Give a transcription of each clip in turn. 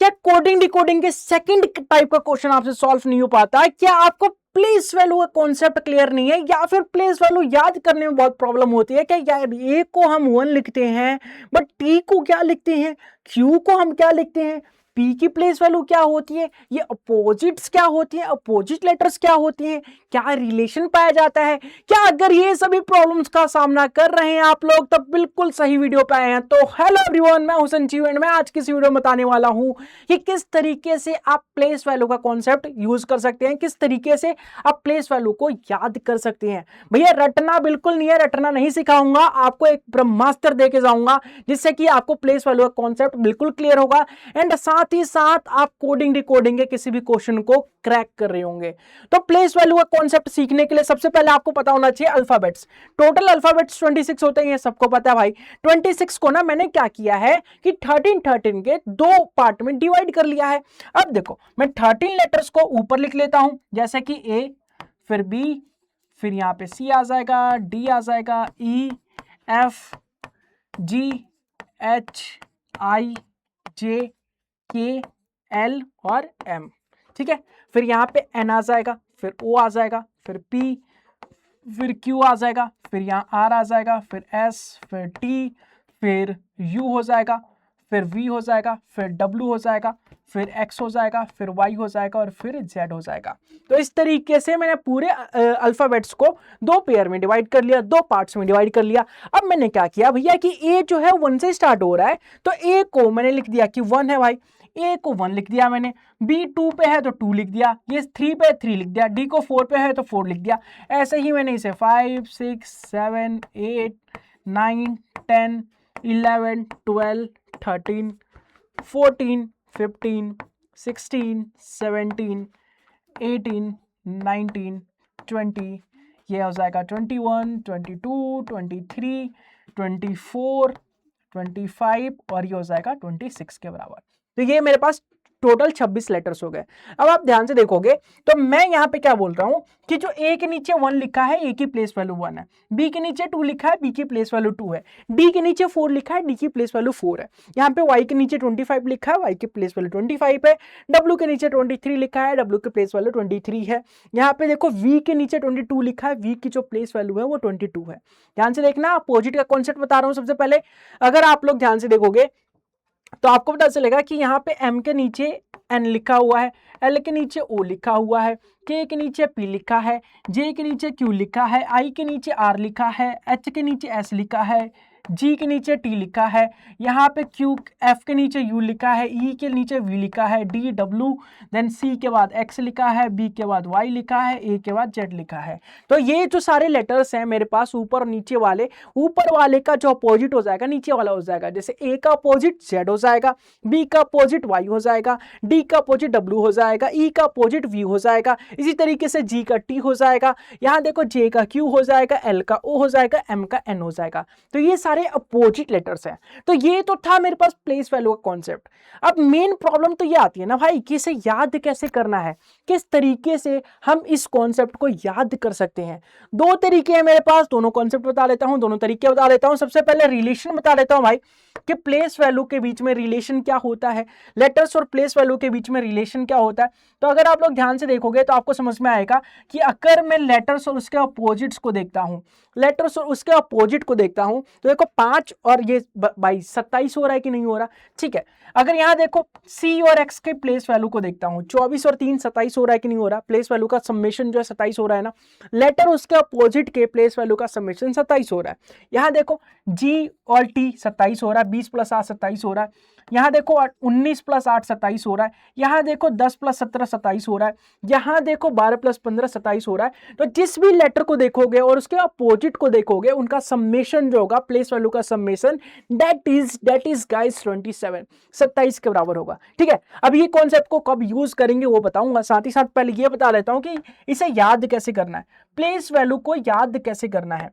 क्या coding decoding के second type का क्वेश्चन आपसे सॉल्व नहीं हो पाता? क्या आपको प्लेस वैल्यू का कॉन्सेप्ट क्लियर नहीं है, या फिर प्लेस वैल्यू याद करने में बहुत प्रॉब्लम होती है? क्या यार ए को हम 1 लिखते हैं बट टी को क्या लिखते हैं, क्यू को हम क्या लिखते हैं, पी की प्लेस वैल्यू क्या होती है, ये अपोजिट्स क्या होती है, अपोजिट लेटर्स क्या होती हैं, क्या रिलेशन पाया जाता है? क्या अगर ये सभी प्रॉब्लम्स का सामना कर रहे हैं आप लोग, तब बिल्कुल सही वीडियो पे आए हैं। तो हेलो एवरीवन, मैं हूं संजीव एंड मैं आज की इस वीडियो में बताने वाला हूं कि किस तरीके से आप प्लेस वैल्यू का कॉन्सेप्ट यूज कर सकते हैं, किस तरीके से आप प्लेस वैल्यू को याद कर सकते हैं। भैया रटना बिल्कुल नहीं है, रटना नहीं सिखाऊंगा, आपको एक ब्रह्मास्त्र देके जाऊंगा जिससे कि आपको प्लेस वैल्यू का कॉन्सेप्ट बिल्कुल क्लियर होगा एंड साथ ही साथ आप कोडिंग डिकोडिंग के किसी भी क्वेश्चन को क्रैक कर रहे होंगे। तो प्लेस वैल्यू का कॉन्सेप्ट सीखने के लिए सबसे पहले आपको पता होना चाहिए अल्फाबेट्स। टोटल अल्फाबेट्स 26 होते हैं, ये सबको पता है भाई। 26 को ना मैंने क्या किया है कि 13 के दो पार्ट में डिवाइड कर लिया है। अब देखो मैं 13 लेटर्स को ऊपर लिख लेता हूं, जैसे कि ए, फिर बी, फिर यहां पे सी आ जाएगा, डी आ जाएगा, ई, एफ, जी, एच, आई, जे, के, एल और एम। ठीक है, फिर यहां पे एन आ जाएगा, फिर ओ आ जाएगा, फिर पी, फिर क्यू आ जाएगा, फिर यहाँ आर आ जाएगा, फिर एस, फिर टी, फिर यू हो जाएगा, फिर वी हो जाएगा, फिर डब्ल्यू हो जाएगा, फिर एक्स हो जाएगा, फिर वाई हो जाएगा और फिर जेड हो जाएगा। तो इस तरीके से मैंने पूरे अल्फाबेट्स को दो पेयर में डिवाइड कर लिया, दो पार्ट्स में डिवाइड कर लिया। अब मैंने क्या किया भैया कि ए जो है 1 से स्टार्ट हो रहा है, तो ए को मैंने लिख दिया कि 1 है भाई, ए को 1 लिख दिया मैंने, बी 2 पे है तो 2 लिख दिया, ये 3 पे 3 लिख दिया, डी को 4 पे है तो 4 लिख दिया। ऐसे ही मैंने इसे 5, 6, 7, 8, 9, 10, 11, 12, 13, 14, 15, 16, 17, 18, 19, 20, ये हो जाएगा 21, 22, 23, 24, 25 और ये हो जाएगा 26 के बराबर। तो ये मेरे पास टोटल 26 लेटर्स हो गए। अब आप ध्यान से देखोगे तो मैं यहां पे क्या बोल रहा हूं कि जो ए के नीचे 1 लिखा है, ए की प्लेस वैल्यू 1 है, बी के नीचे 2 लिखा है, बी की प्लेस वैल्यू 2 है, डी के नीचे 4 लिखा है, डी की प्लेस वैल्यू 4 है, यहाँ पे वाई के नीचे 25 लिखा है, वाई की प्लेस वैल्यू 25 है, डब्ल्यू के नीचे 23 लिखा है, डब्ल्यू की प्लेस वैल्यू 23 है, यहाँ पे देखो वी के नीचे 22 लिखा है, वी की जो प्लेस वैल्यू है वो 22 है। ध्यान से देखना, अपोजिट का कॉन्सेप्ट बता रहा हूं सबसे पहले। अगर आप लोग ध्यान से देखोगे तो आपको पता चलेगा कि यहाँ पे M के नीचे N लिखा हुआ है, L के नीचे O लिखा हुआ है, K के नीचे P लिखा है, J के नीचे Q लिखा है, I के नीचे R लिखा है, H के नीचे S लिखा है, G के नीचे T लिखा है, यहाँ पे Q, F के नीचे U लिखा है, E के नीचे V लिखा है, D, W, देन C के बाद X लिखा है, B के बाद Y लिखा है, A के बाद Z लिखा है। तो ये जो सारे लेटर्स हैं मेरे पास ऊपर और नीचे वाले, ऊपर वाले का जो अपोजिट हो जाएगा नीचे वाला हो जाएगा। जैसे A का अपोजिट Z हो जाएगा, B का अपोजिट Y हो जाएगा, D का अपोजिट W हो जाएगा, E का अपोजिट V हो जाएगा, इसी तरीके से G का T हो जाएगा, यहाँ देखो J का Q हो जाएगा, L का O हो जाएगा, M का N हो जाएगा। तो ये सारे अपोजिट लेटर्स हैं। तो ये तो था मेरे पास प्लेस वैल्यू का कॉन्सेप्ट। अब मेन प्रॉब्लम तो ये आती है ना भाई कि इसे याद कैसे करना है, किस तरीके से हम इस कॉन्सेप्ट को याद कर सकते हैं। दो तरीके हैं मेरे पास, दोनों कॉन्सेप्ट बता देता हूं, दोनों तरीके बता देता हूं। सबसे पहले रिलेशन बता देता हूं भाई कि प्लेस वैल्यू के बीच में रिलेशन क्या होता है, लेटर्स और प्लेस वैल्यू के बीच में रिलेशन क्या होता है। तो अगर आप लोग ध्यान से देखोगे तो आपको समझ में आएगा कि अगर मैं लेटर्स और उसके अपोजिट्स को देखता हूं, लेटर्स और उसके अपोजिट को देखता हूं, तो देखो 5 और ये 22, 27 हो रहा है कि नहीं हो रहा? ठीक है, अगर यहां देखो सी और एक्स के प्लेस वैल्यू को देखता हूं, 24 और 3 27 हो रहा है कि नहीं हो रहा? प्लेस वैल्यू का समेशन जो है 27 हो रहा है ना। लेटर उसके अपोजिट के प्लेस वैल्यू का समेशन 27 हो रहा है। यहां देखो जी और टी 27 हो रहा है, 20 + 8 27 हो रहा है। यहाँ देखो 19 + 8 27 हो रहा है। यहाँ देखो 10 + 17 27 हो रहा है। यहाँ देखो 12 + 15 27 हो रहा है। तो जिस भी लेटर को देखोगे और उसके अपोजिट को देखोगे, उनका समेशन जो होगा, प्लेस वैल्यू का समेशन, दैट इज गाइस 27 के बराबर होगा। ठीक है, अब ये कॉन्सेप्ट को कब यूज करेंगे वो बताऊंगा, साथ ही साथ पहले ये बता देता हूं कि इसे याद कैसे करना है, प्लेस वैल्यू को याद कैसे करना है।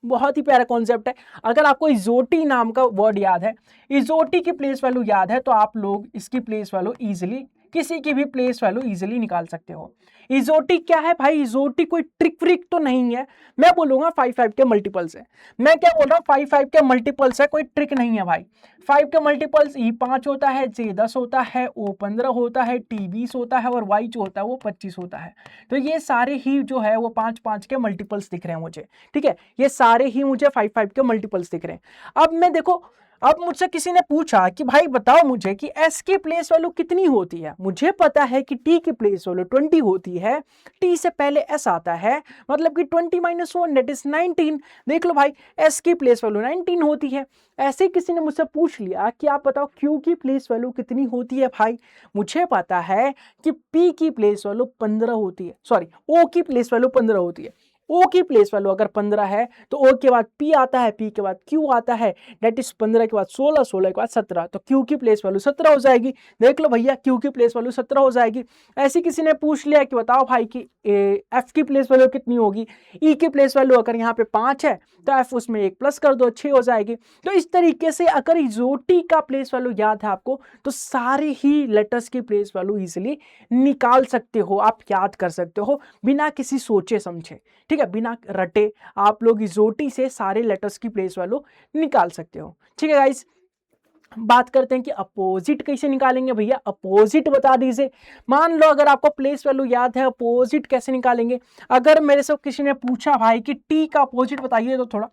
बहुत ही प्यारा कॉन्सेप्ट है। अगर आपको इजोटी नाम का वर्ड याद है, इजोटी की प्लेस वैल्यू याद है, तो आप लोग इसकी प्लेस वैल्यू इजीली किसी की भी प्लेस वैल्यू इजीली निकाल सकते हो। इजोटिक क्या है भाई? इजोटिक कोई ट्रिक व्रिक तो नहीं है, मैं बोलूंगा 5 के मल्टीपल्स है। मैं क्या बोल रहा हूँ, 5 के मल्टीपल्स है, कोई ट्रिक नहीं है भाई। 5 के मल्टीपल्स E5 होता है, J10 होता है, O15 होता है, T20 होता है और Y जो होता है वो 25 होता है। तो ये सारे ही जो है वो 5 के मल्टीपल्स दिख रहे हैं मुझे, ठीक है, ये सारे ही मुझे 5 के मल्टीपल्स दिख रहे हैं। अब मैं देखो, अब मुझसे किसी ने पूछा कि भाई बताओ मुझे कि S की प्लेस वैल्यू कितनी होती है। मुझे पता है कि T की प्लेस वैल्यू 20 होती है, T से पहले S आता है, मतलब कि 20 - 1 दैट इज 19। देख लो भाई, S की प्लेस वैल्यू 19 होती है। ऐसे किसी ने मुझसे पूछ लिया कि आप बताओ Q की प्लेस वैल्यू कितनी होती है। भाई मुझे पता है कि P की प्लेस वैल्यू 15 होती है, सॉरी O की प्लेस वैल्यू 15 होती है। O की प्लेस वैल्यू अगर 15 है तो O के बाद P आता है, P के बाद Q आता है, डेट इज 15 के बाद 16, 16 के बाद 17, तो Q की प्लेस वैल्यू 17 हो जाएगी। देख लो भैया, Q की प्लेस वैल्यू 17 हो जाएगी। ऐसे किसी ने पूछ लिया कि बताओ भाई कि F की प्लेस वैल्यू कितनी होगी। E की प्लेस वैल्यू अगर यहाँ पे 5 है तो F उसमें 1 प्लस कर दो, 6 हो जाएगी। तो इस तरीके से अगर इजोटी का प्लेस वैल्यू याद है आपको तो सारे ही लेटर्स की प्लेस वैल्यू इजिली निकाल सकते हो, आप याद कर सकते हो बिना किसी सोचे समझे, ठीक है, बिना रटे आप लोग इजोटी से सारे लेटर्स की प्लेस वैल्यू निकाल सकते हो। ठीक है गाइस, बात करते हैं कि अपोजिट कैसे निकालेंगे। भैया अपोजिट बता दीजिए। मान लो अगर आपको प्लेस वैल्यू याद है, अपोजिट कैसे निकालेंगे। अगर मेरे से किसी ने पूछा भाई कि टी का अपोजिट बताइए, तो थोड़ा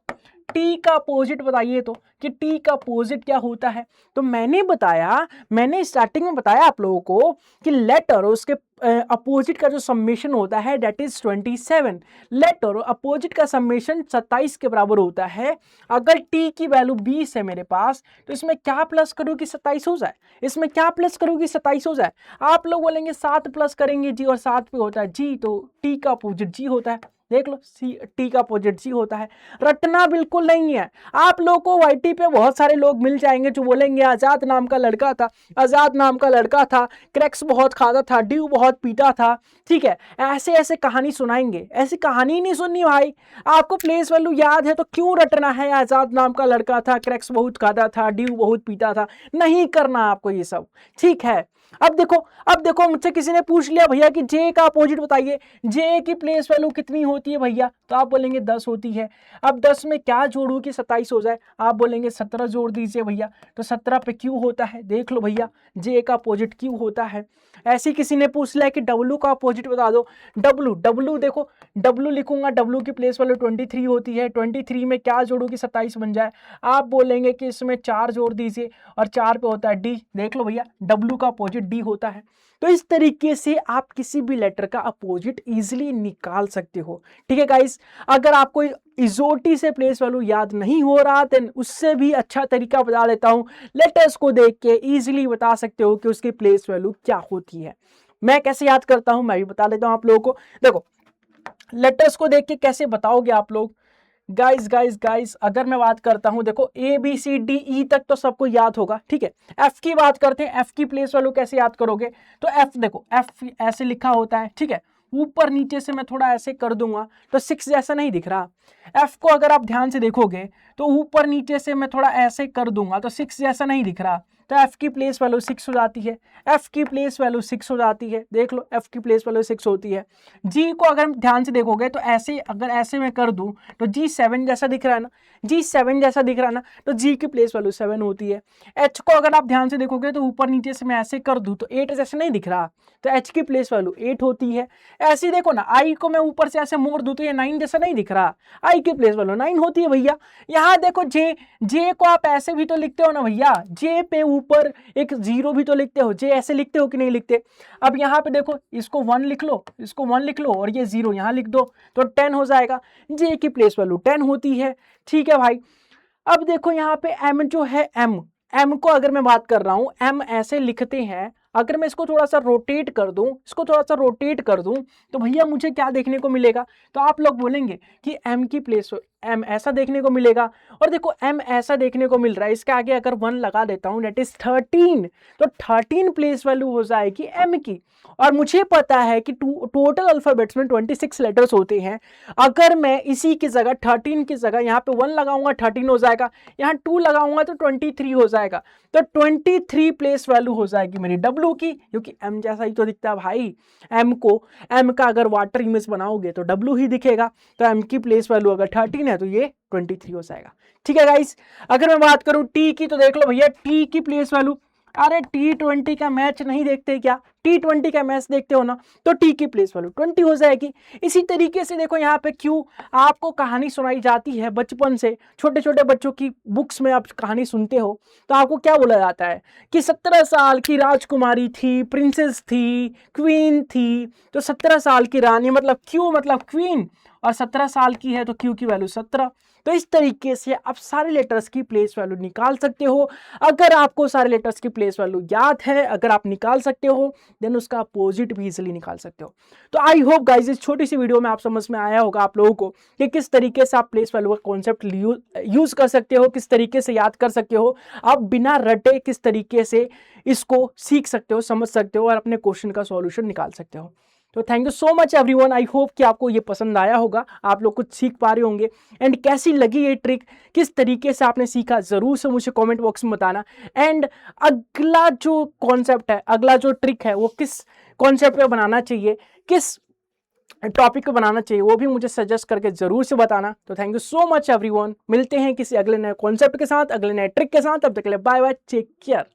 टी का अपोजिट बताइए तो कि टी का अपोजिट क्या होता है। तो मैंने स्टार्टिंग में बताया आप लोगों को कि लेटर और उसके अपोजिट का जो समेशन होता है दैट इज 27। लेटर और अपोजिट का समेशन 27 के बराबर होता है। अगर टी की वैल्यू 20 है मेरे पास तो इसमें क्या प्लस करो कि 27 हो जाए, इसमें क्या प्लस करो कि 27 हो जाए। आप लोग बोलेंगे 7 प्लस करेंगे जी, और 7 पे होता है जी, तो टी का अपोजिट जी होता है। देख लो, टी का अपोजिट जी होता है। रटना बिल्कुल नहीं है। आप लोगों को वाईटी पे बहुत सारे लोग मिल जाएंगे जो बोलेंगे आजाद नाम का लड़का था, आजाद नाम का लड़का था, क्रैक्स बहुत खाता था, ड्यू बहुत पीता था, ठीक है, ऐसे ऐसे कहानी सुनाएंगे। ऐसी कहानी नहीं सुननी भाई। आपको प्लेस वैल्यू याद है तो क्यों रटना है आजाद नाम का लड़का था, क्रैक्स बहुत खाता था, ड्यू बहुत पीता था। नहीं करना आपको ये सब, ठीक है। अब देखो मुझसे किसी ने पूछ लिया भैया कि जे का अपोजिट बताइए, जे की प्लेस वैल्यू कितनी होती है भैया, तो आप बोलेंगे 10 होती है। अब 10 में क्या जोड़ू कि 27 हो जाए, आप बोलेंगे 17 जोड़ दीजिए भैया, तो 17 पे क्यू होता है। देख लो भैया, जे का अपोजिट क्यू होता है। ऐसी किसी ने पूछ लिया कि डब्लू का अपोजिट बता दो। डब्लू देखो, डब्लू लिखूंगा, डब्लू की प्लेस वैल्यू 23 होती है। 23 में क्या जोड़ू कि 27 बन जाए, आप बोलेंगे कि इसमें 4 जोड़ दीजिए और 4 पे होता है डी। देख लो भैया, डब्लू का अपोजिट डी होता है। तो इस तरीके से आप किसी भी लेटर का अपोजिट इजीली निकाल सकते हो। ठीक है गाइस, अगर आपको इजोटी से प्लेस वैल्यू याद नहीं हो रहा तो उससे भी अच्छा तरीका बता देता हूं। लेटर्स को देख के इजीली बता सकते हो कि उसकी प्लेस वैल्यू क्या होती है। मैं कैसे याद करता हूं मैं भी बता देता हूं आप लोगों को। देखो, लेटर्स को देख के कैसे बताओगे आप लोग। गाइस अगर मैं बात करता हूं, देखो ABCDE तक तो सबको याद होगा, ठीक है। एफ की बात करते हैं, एफ की प्लेस वैल्यू कैसे याद करोगे। तो एफ देखो, एफ ऐसे लिखा होता है, ठीक है, ऊपर नीचे से मैं थोड़ा ऐसे कर दूंगा तो 6 जैसा नहीं दिख रहा। एफ को अगर आप ध्यान से देखोगे तो ऊपर नीचे से मैं थोड़ा ऐसे कर दूंगा तो 6 जैसा नहीं दिख रहा। तो एफ की प्लेस वैल्यू 6 हो जाती है। एफ की प्लेस वैल्यू 6 हो जाती है। देख लो, एफ की प्लेस वैल्यू 6 होती है। जी को अगर ध्यान से देखोगे तो ऐसे, अगर ऐसे मैं कर दूं तो जी 7 जैसा दिख रहा है ना, जी 7 जैसा दिख रहा है ना, तो जी की प्लेस वैल्यू 7 होती है। एच को अगर आप ध्यान से देखोगे तो ऊपर नीचे से मैं ऐसे कर दूं तो 8 जैसा नहीं दिख रहा, तो एच की प्लेस वैल्यू 8 होती है। ऐसे ही देखो ना, आई को मैं ऊपर से ऐसे मोड़ दूं तो ये 9 जैसा नहीं दिख रहा, आई की प्लेस वैल्यू 9 होती है भैया। यहाँ देखो, जे को आप ऐसे भी तो लिखते हो ना भैया, जे पे ऊपर एक 0 भी तो लिखते हो, जे ऐसे लिखते हो कि नहीं लिखते। अब यहाँ पे देखो, इसको 1 लिख लो, इसको 1 लिख लो और ये 0 यहाँ लिख दो तो 10 हो जाएगा। जे की प्लेस वैल्यू 10 होती है, ठीक है भाई। अब देखो यहाँ पे एम जो है, एम को अगर मैं बात कर रहा हूं, एम ऐसे लिखते हैं। अगर मैं इसको थोड़ा सा रोटेट कर दूं, तो भैया मुझे क्या देखने को मिलेगा। तो आप लोग बोलेंगे कि एम की प्लेस m ऐसा देखने को मिलेगा, और देखो m ऐसा देखने को मिल रहा है, इसके आगे अगर 1 लगा देता हूं दैट इज 13, तो 13 प्लेस वैल्यू हो जाएगी m की। और मुझे पता है कि टोटल अल्फाबेट्स में 26 लेटर्स होते हैं, अगर मैं इसी की जगह 13 की जगह यहाँ पे 1 लगाऊंगा 13 हो जाएगा, यहाँ 2 लगाऊंगा तो 23 हो जाएगा, तो 23 प्लेस वैल्यू हो जाएगी मेरी w की, क्योंकि m जैसा ही तो दिखता है भाई। m का अगर वाटर इमेज बनाओगे तो w ही दिखेगा, तो m की प्लेस वैल्यू अगर 13 है तो ये 23 हो जाएगा। ठीक है गाइस, अगर मैं बात करूं t की, तो देख लो भैया t की प्लेस वैल्यू, अरे T20 का मैच नहीं देखते क्या, T20 का मैच देखते हो ना, तो T की प्लेस वैल्यू 20 हो जाएगी। इसी तरीके से देखो यहाँ पे Q, आपको कहानी सुनाई जाती है बचपन से, छोटे छोटे बच्चों की बुक्स में आप कहानी सुनते हो, तो आपको क्या बोला जाता है कि 17 साल की राजकुमारी थी, प्रिंसेस थी, क्वीन थी, तो 17 साल की रानी मतलब Q मतलब क्वीन, और 17 साल की है तो Q की वैल्यू 17। तो इस तरीके से आप सारे लेटर्स की प्लेस वैल्यू निकाल सकते हो। अगर आपको सारे लेटर्स की प्लेस वैल्यू याद है, अगर आप निकाल सकते हो, देन उसका अपोजिट भी इजीली निकाल सकते हो। तो आई होप गाइस इस छोटी सी वीडियो में आप समझ में आया होगा आप लोगों को कि किस तरीके से आप प्लेस वैल्यू का कॉन्सेप्ट यूज कर सकते हो, किस तरीके से याद कर सकते हो, आप बिना रटे किस तरीके से इसको सीख सकते हो, समझ सकते हो और अपने क्वेश्चन का सॉल्यूशन निकाल सकते हो। तो thank you so much everyone, I hope कि आपको ये पसंद आया होगा, आप लोग कुछ सीख पा रहे होंगे, एंड कैसी लगी ये ट्रिक, किस तरीके से आपने सीखा, जरूर से मुझे कमेंट बॉक्स में बताना। एंड अगला जो कॉन्सेप्ट है, अगला जो ट्रिक है, वो किस कॉन्सेप्ट पे बनाना चाहिए, किस टॉपिक पे बनाना चाहिए, वो भी मुझे सजेस्ट करके जरूर से बताना। तो thank you so much everyone, मिलते हैं किसी अगले नए कॉन्सेप्ट के साथ, अगले नए ट्रिक के साथ, तब तक के लिए बाय बाय, टेक केयर।